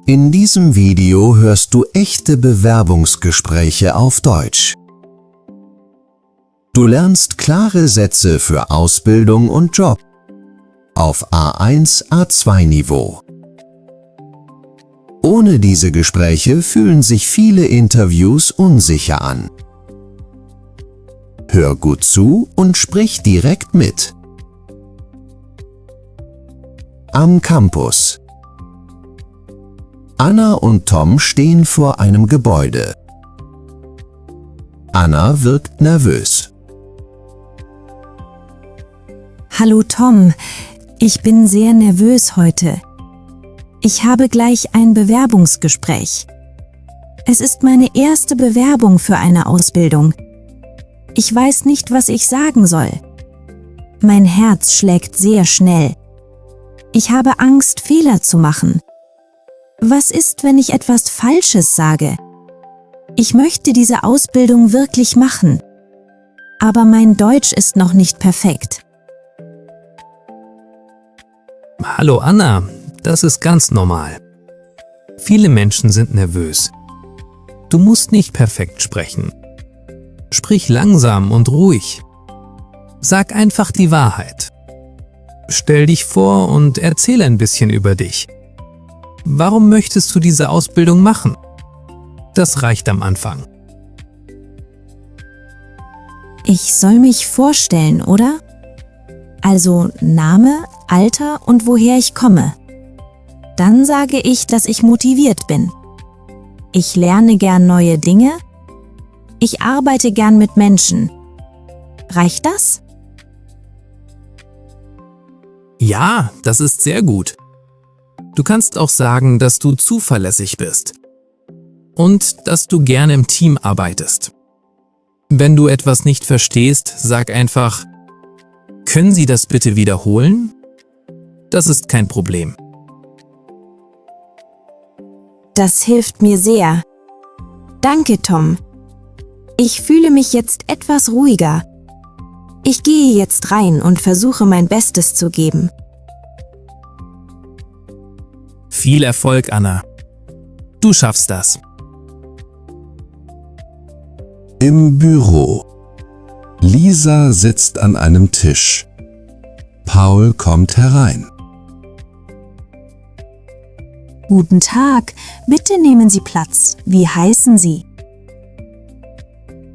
In diesem Video hörst du echte Bewerbungsgespräche auf Deutsch. Du lernst klare Sätze für Ausbildung und Job auf A1, A2-Niveau. Ohne diese Gespräche fühlen sich viele Interviews unsicher an. Hör gut zu und sprich direkt mit. Am Campus. Anna und Tom stehen vor einem Gebäude. Anna wirkt nervös. Hallo Tom, ich bin sehr nervös heute. Ich habe gleich ein Bewerbungsgespräch. Es ist meine erste Bewerbung für eine Ausbildung. Ich weiß nicht, was ich sagen soll. Mein Herz schlägt sehr schnell. Ich habe Angst, Fehler zu machen. Was ist, wenn ich etwas Falsches sage? Ich möchte diese Ausbildung wirklich machen. Aber mein Deutsch ist noch nicht perfekt. Hallo Anna, das ist ganz normal. Viele Menschen sind nervös. Du musst nicht perfekt sprechen. Sprich langsam und ruhig. Sag einfach die Wahrheit. Stell dich vor und erzähl ein bisschen über dich. Warum möchtest du diese Ausbildung machen? Das reicht am Anfang. Ich soll mich vorstellen, oder? Also Name, Alter und woher ich komme. Dann sage ich, dass ich motiviert bin. Ich lerne gern neue Dinge. Ich arbeite gern mit Menschen. Reicht das? Ja, das ist sehr gut. Du kannst auch sagen, dass du zuverlässig bist und dass du gerne im Team arbeitest. Wenn du etwas nicht verstehst, sag einfach: Können Sie das bitte wiederholen? Das ist kein Problem. Das hilft mir sehr. Danke, Tom. Ich fühle mich jetzt etwas ruhiger. Ich gehe jetzt rein und versuche mein Bestes zu geben. Viel Erfolg, Anna. Du schaffst das. Im Büro. Lisa sitzt an einem Tisch. Paul kommt herein. Guten Tag, bitte nehmen Sie Platz. Wie heißen Sie?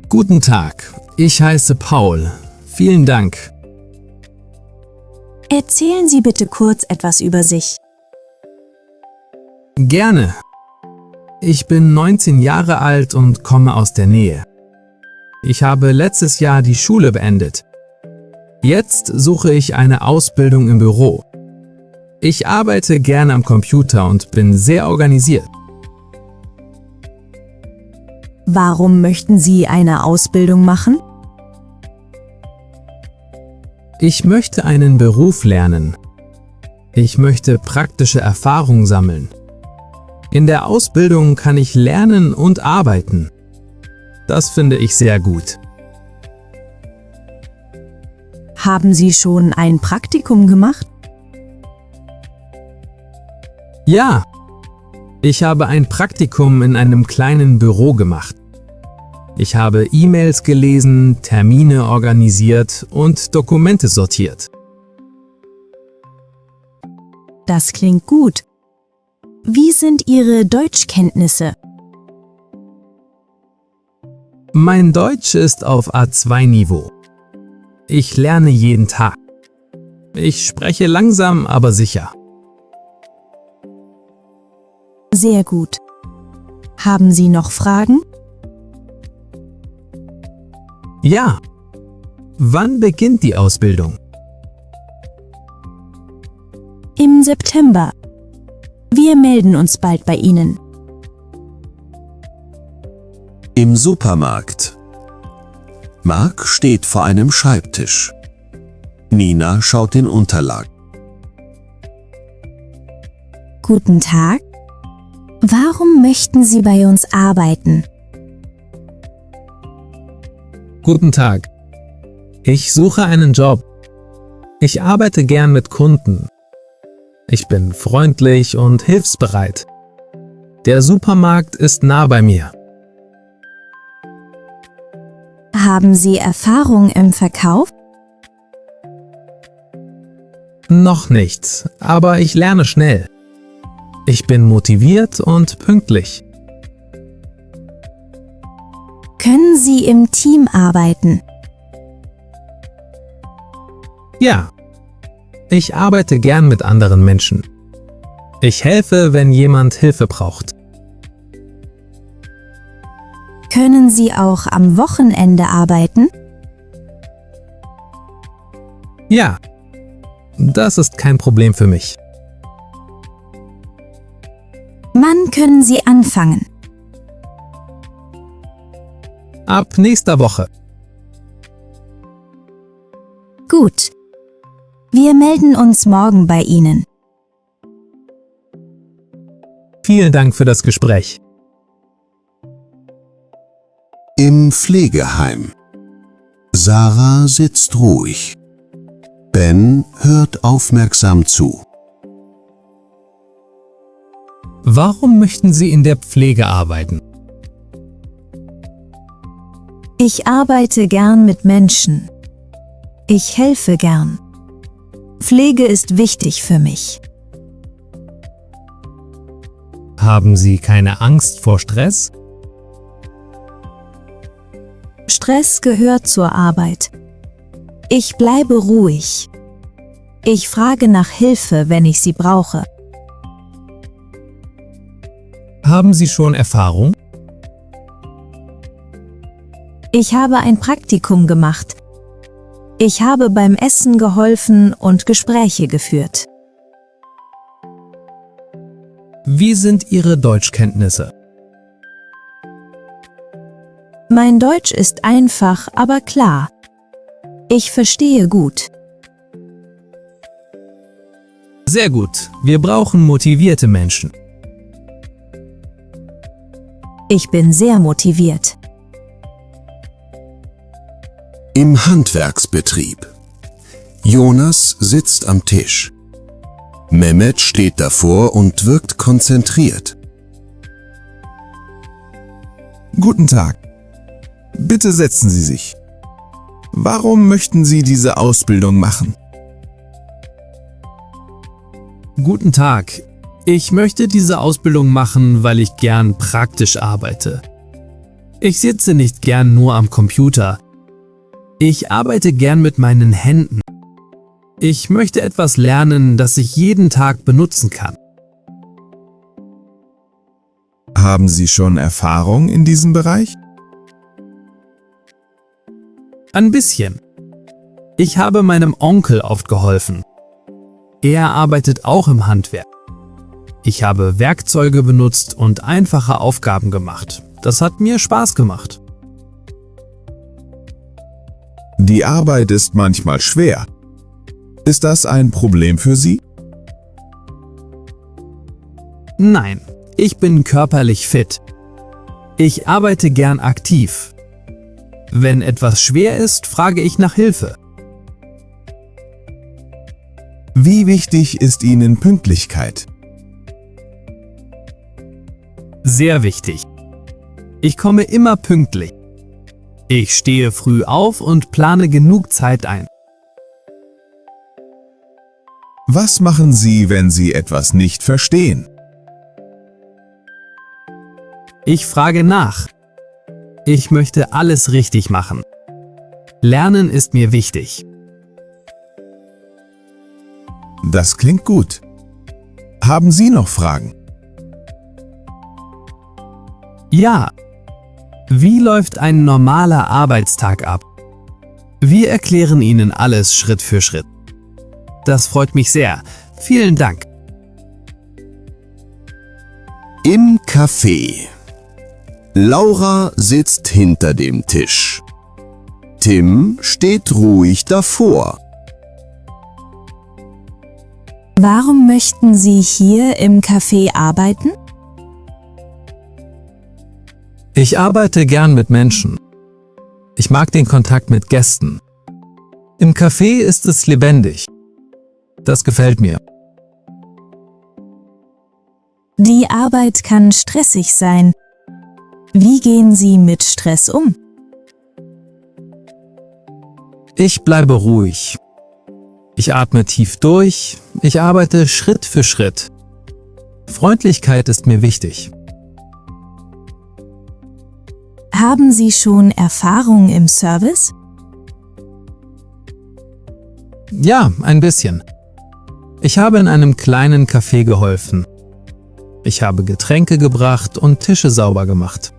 Guten Tag, ich heiße Paul. Vielen Dank. Erzählen Sie bitte kurz etwas über sich. Gerne. Ich bin 19 Jahre alt und komme aus der Nähe. Ich habe letztes Jahr die Schule beendet. Jetzt suche ich eine Ausbildung im Büro. Ich arbeite gerne am Computer und bin sehr organisiert. Warum möchten Sie eine Ausbildung machen? Ich möchte einen Beruf lernen. Ich möchte praktische Erfahrung sammeln. In der Ausbildung kann ich lernen und arbeiten. Das finde ich sehr gut. Haben Sie schon ein Praktikum gemacht? Ja, ich habe ein Praktikum in einem kleinen Büro gemacht. Ich habe E-Mails gelesen, Termine organisiert und Dokumente sortiert. Das klingt gut. Wie sind Ihre Deutschkenntnisse? Mein Deutsch ist auf A2-Niveau. Ich lerne jeden Tag. Ich spreche langsam, aber sicher. Sehr gut. Haben Sie noch Fragen? Ja. Wann beginnt die Ausbildung? Im September. Wir melden uns bald bei Ihnen. Im Supermarkt. Mark steht vor einem Schreibtisch. Nina schaut in Unterlagen. Guten Tag. Warum möchten Sie bei uns arbeiten? Guten Tag. Ich suche einen Job. Ich arbeite gern mit Kunden. Ich bin freundlich und hilfsbereit. Der Supermarkt ist nah bei mir. Haben Sie Erfahrung im Verkauf? Noch nicht, aber ich lerne schnell. Ich bin motiviert und pünktlich. Können Sie im Team arbeiten? Ja, ich arbeite gern mit anderen Menschen. Ich helfe, wenn jemand Hilfe braucht. Können Sie auch am Wochenende arbeiten? Ja, das ist kein Problem für mich. Wann können Sie anfangen? Ab nächster Woche. Gut. Wir melden uns morgen bei Ihnen. Vielen Dank für das Gespräch. Im Pflegeheim. Sarah sitzt ruhig. Ben hört aufmerksam zu. Warum möchten Sie in der Pflege arbeiten? Ich arbeite gern mit Menschen. Ich helfe gern. Pflege ist wichtig für mich. Haben Sie keine Angst vor Stress? Stress gehört zur Arbeit. Ich bleibe ruhig. Ich frage nach Hilfe, wenn ich sie brauche. Haben Sie schon Erfahrung? Ich habe ein Praktikum gemacht. Ich habe beim Essen geholfen und Gespräche geführt. Wie sind Ihre Deutschkenntnisse? Mein Deutsch ist einfach, aber klar. Ich verstehe gut. Sehr gut. Wir brauchen motivierte Menschen. Ich bin sehr motiviert. Im Handwerksbetrieb. Jonas sitzt am Tisch. Mehmet steht davor und wirkt konzentriert. Guten Tag. Bitte setzen Sie sich. Warum möchten Sie diese Ausbildung machen? Guten Tag. Ich möchte diese Ausbildung machen, weil ich gern praktisch arbeite. Ich sitze nicht gern nur am Computer. Ich arbeite gern mit meinen Händen. Ich möchte etwas lernen, das ich jeden Tag benutzen kann. Haben Sie schon Erfahrung in diesem Bereich? Ein bisschen. Ich habe meinem Onkel oft geholfen. Er arbeitet auch im Handwerk. Ich habe Werkzeuge benutzt und einfache Aufgaben gemacht. Das hat mir Spaß gemacht. Die Arbeit ist manchmal schwer. Ist das ein Problem für Sie? Nein, ich bin körperlich fit. Ich arbeite gern aktiv. Wenn etwas schwer ist, frage ich nach Hilfe. Wie wichtig ist Ihnen Pünktlichkeit? Sehr wichtig. Ich komme immer pünktlich. Ich stehe früh auf und plane genug Zeit ein. Was machen Sie, wenn Sie etwas nicht verstehen? Ich frage nach. Ich möchte alles richtig machen. Lernen ist mir wichtig. Das klingt gut. Haben Sie noch Fragen? Ja. Wie läuft ein normaler Arbeitstag ab? Wir erklären Ihnen alles Schritt für Schritt. Das freut mich sehr. Vielen Dank. Im Café. Laura sitzt hinter dem Tisch. Tim steht ruhig davor. Warum möchten Sie hier im Café arbeiten? Ich arbeite gern mit Menschen. Ich mag den Kontakt mit Gästen. Im Café ist es lebendig. Das gefällt mir. Die Arbeit kann stressig sein. Wie gehen Sie mit Stress um? Ich bleibe ruhig. Ich atme tief durch. Ich arbeite Schritt für Schritt. Freundlichkeit ist mir wichtig. Haben Sie schon Erfahrung im Service? Ja, ein bisschen. Ich habe in einem kleinen Café geholfen. Ich habe Getränke gebracht und Tische sauber gemacht.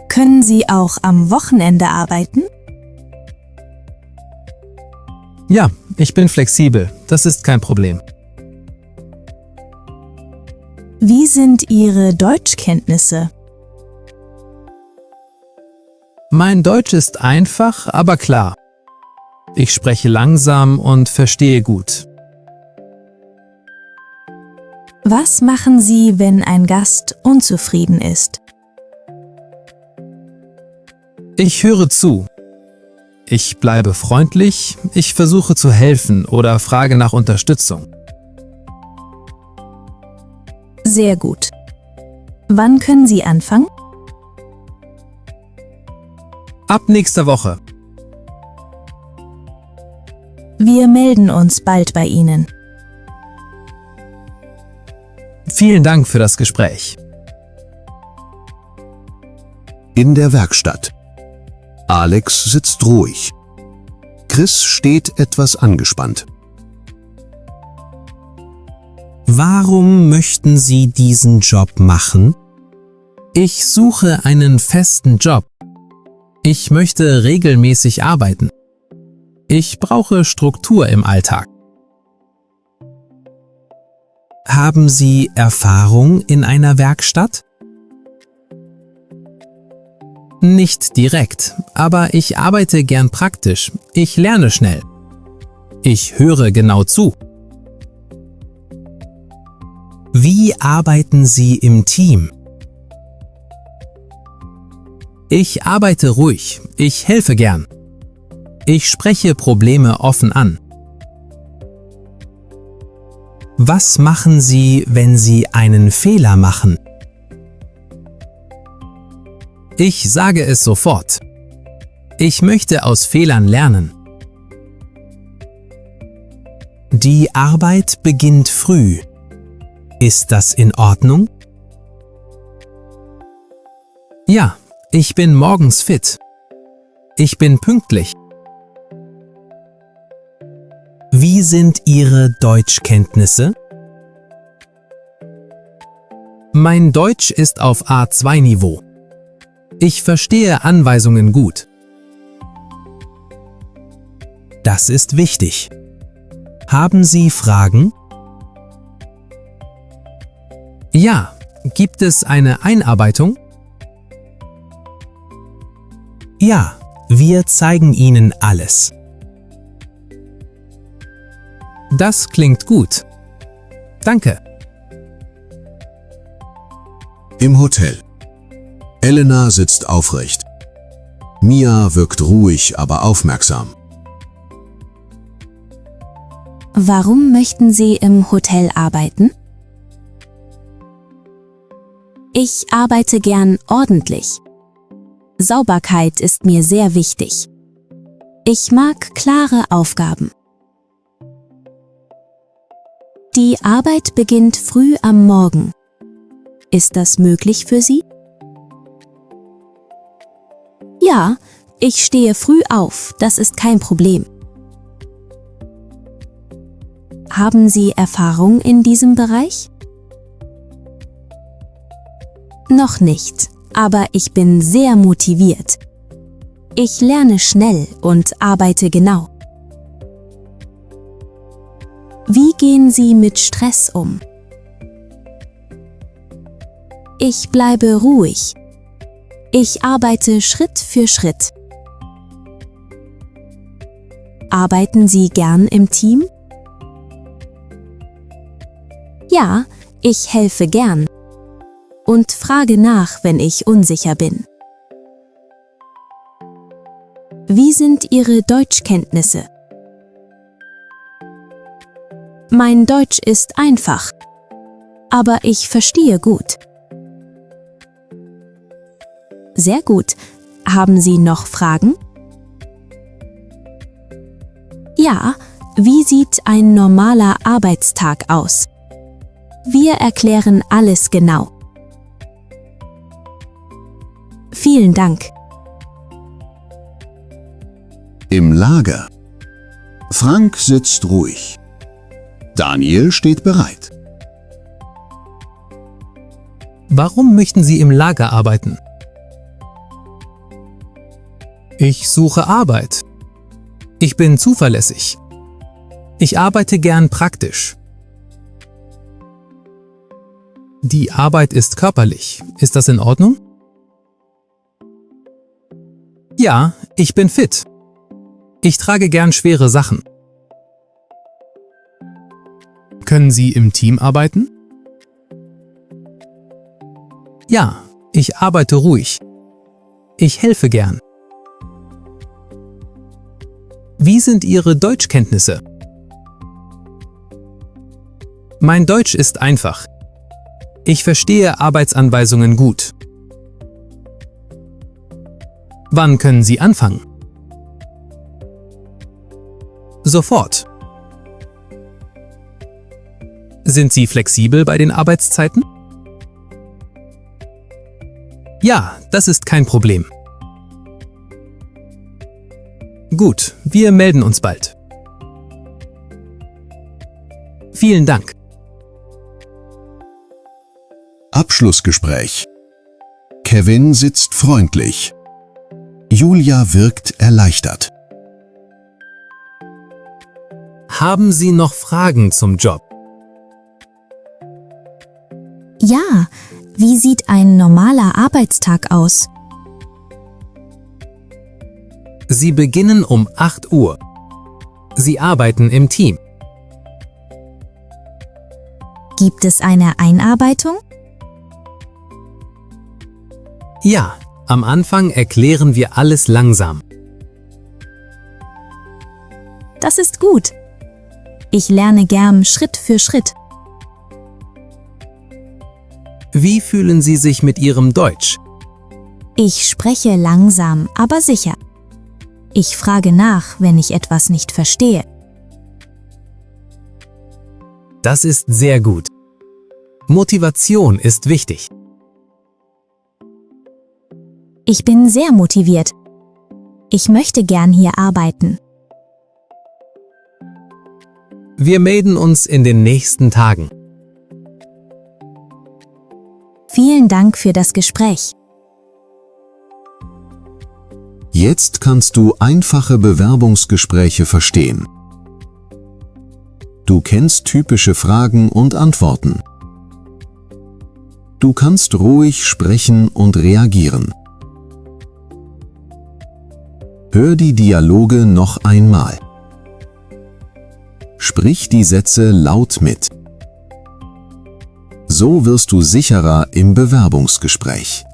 Können Sie auch am Wochenende arbeiten? Ja, ich bin flexibel. Das ist kein Problem. Wie sind Ihre Deutschkenntnisse? Mein Deutsch ist einfach, aber klar. Ich spreche langsam und verstehe gut. Was machen Sie, wenn ein Gast unzufrieden ist? Ich höre zu. Ich bleibe freundlich, ich versuche zu helfen oder frage nach Unterstützung. Sehr gut. Wann können Sie anfangen? Ab nächster Woche. Wir melden uns bald bei Ihnen. Vielen Dank für das Gespräch. In der Werkstatt. Alex sitzt ruhig. Chris steht etwas angespannt. Warum möchten Sie diesen Job machen? Ich suche einen festen Job. Ich möchte regelmäßig arbeiten. Ich brauche Struktur im Alltag. Haben Sie Erfahrung in einer Werkstatt? Nicht direkt, aber ich arbeite gern praktisch. Ich lerne schnell. Ich höre genau zu. Wie arbeiten Sie im Team? Ich arbeite ruhig. Ich helfe gern. Ich spreche Probleme offen an. Was machen Sie, wenn Sie einen Fehler machen? Ich sage es sofort. Ich möchte aus Fehlern lernen. Die Arbeit beginnt früh. Ist das in Ordnung? Ja, ich bin morgens fit. Ich bin pünktlich. Wie sind Ihre Deutschkenntnisse? Mein Deutsch ist auf A2-Niveau. Ich verstehe Anweisungen gut. Das ist wichtig. Haben Sie Fragen? Ja, gibt es eine Einarbeitung? Ja, wir zeigen Ihnen alles. Das klingt gut. Danke. Im Hotel. Elena sitzt aufrecht. Mia wirkt ruhig, aber aufmerksam. Warum möchten Sie im Hotel arbeiten? Ich arbeite gern ordentlich. Sauberkeit ist mir sehr wichtig. Ich mag klare Aufgaben. Die Arbeit beginnt früh am Morgen. Ist das möglich für Sie? Ja, ich stehe früh auf, das ist kein Problem. Haben Sie Erfahrung in diesem Bereich? Noch nicht, aber ich bin sehr motiviert. Ich lerne schnell und arbeite genau. Wie gehen Sie mit Stress um? Ich bleibe ruhig. Ich arbeite Schritt für Schritt. Arbeiten Sie gern im Team? Ja, ich helfe gern und frage nach, wenn ich unsicher bin. Wie sind Ihre Deutschkenntnisse? Mein Deutsch ist einfach, aber ich verstehe gut. Sehr gut. Haben Sie noch Fragen? Ja, wie sieht ein normaler Arbeitstag aus? Wir erklären alles genau. Vielen Dank. Im Lager. Frank sitzt ruhig. Daniel steht bereit. Warum möchten Sie im Lager arbeiten? Ich suche Arbeit. Ich bin zuverlässig. Ich arbeite gern praktisch. Die Arbeit ist körperlich. Ist das in Ordnung? Ja, ich bin fit. Ich trage gern schwere Sachen. Können Sie im Team arbeiten? Ja, ich arbeite ruhig. Ich helfe gern. Wie sind Ihre Deutschkenntnisse? Mein Deutsch ist einfach. Ich verstehe Arbeitsanweisungen gut. Wann können Sie anfangen? Sofort. Sind Sie flexibel bei den Arbeitszeiten? Ja, das ist kein Problem. Gut, wir melden uns bald. Vielen Dank. Abschlussgespräch. Kevin sitzt freundlich. Julia wirkt erleichtert. Haben Sie noch Fragen zum Job? Ja, wie sieht ein normaler Arbeitstag aus? Sie beginnen um 8 Uhr. Sie arbeiten im Team. Gibt es eine Einarbeitung? Ja, am Anfang erklären wir alles langsam. Das ist gut. Ich lerne gern Schritt für Schritt. Wie fühlen Sie sich mit Ihrem Deutsch? Ich spreche langsam, aber sicher. Ich frage nach, wenn ich etwas nicht verstehe. Das ist sehr gut. Motivation ist wichtig. Ich bin sehr motiviert. Ich möchte gern hier arbeiten. Wir melden uns in den nächsten Tagen. Vielen Dank für das Gespräch. Jetzt kannst du einfache Bewerbungsgespräche verstehen. Du kennst typische Fragen und Antworten. Du kannst ruhig sprechen und reagieren. Hör die Dialoge noch einmal. Sprich die Sätze laut mit. So wirst du sicherer im Bewerbungsgespräch.